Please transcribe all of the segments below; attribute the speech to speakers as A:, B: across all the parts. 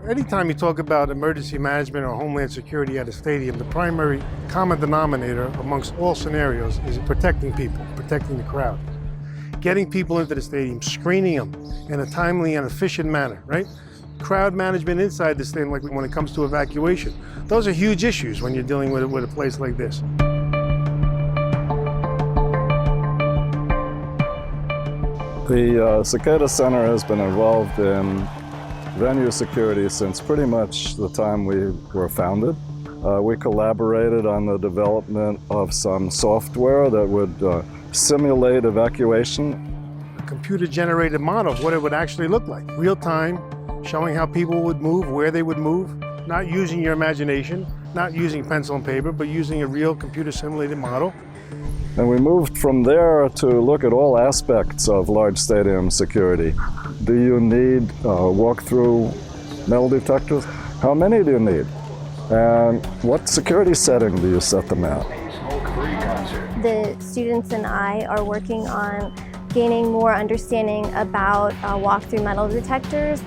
A: Anytime you talk about emergency management or homeland security at a stadium, the primary common denominator amongst all scenarios is protecting people, protecting the crowd. Getting people into the stadium, screening them in a timely and efficient manner, right? Crowd management inside the stadium, like when it comes to evacuation. Those are huge issues when you're dealing with a place like this.
B: The CCICADA Center has been involved in venue security since pretty much the time we were founded. We collaborated on the development of some software that would simulate evacuation.
A: A computer-generated model of what it would actually look like. Real time, showing how people would move, where they would move, not using your imagination, not using pencil and paper, but using a real computer-simulated model.
B: And we moved from there to look at all aspects of large stadium security. Do you need walk-through metal detectors? How many do you need? And what security setting do you set them at?
C: The students and I are working on gaining more understanding about walk-through metal detectors,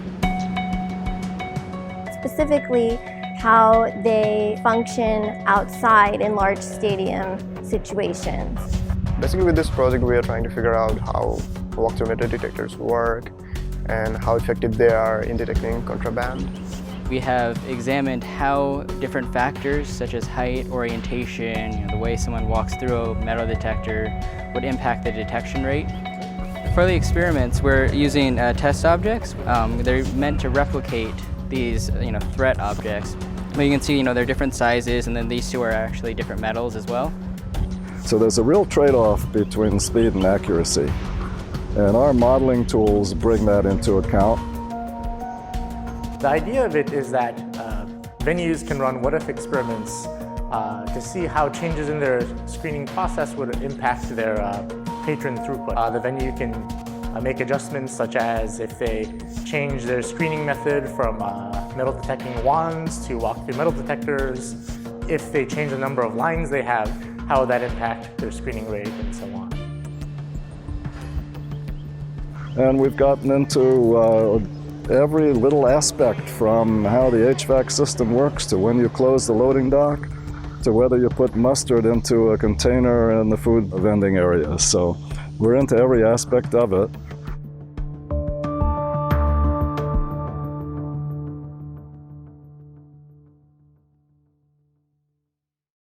C: specifically how they function outside in large stadium situations.
D: Basically, with this project, we are trying to figure out how walk-through metal detectors work and how effective they are in detecting contraband.
E: We have examined how different factors such as height, orientation, the way someone walks through a metal detector would impact the detection rate. For the experiments, we're using test objects. They're meant to replicate these threat objects. But you can see they're different sizes, and then these two are actually different metals as well.
B: So there's a real trade-off between speed and accuracy. And our modeling tools bring that into account.
F: The idea of it is that venues can run what-if experiments to see how changes in their screening process would impact their patron throughput. The venue can make adjustments such as if they change their screening method from metal detecting wands to walk-through metal detectors, if they change the number of lines they have, how would that impact their screening rate, and so on.
B: And we've gotten into every little aspect, from how the HVAC system works to when you close the loading dock to whether you put mustard into a container in the food vending area. So we're into every aspect of it.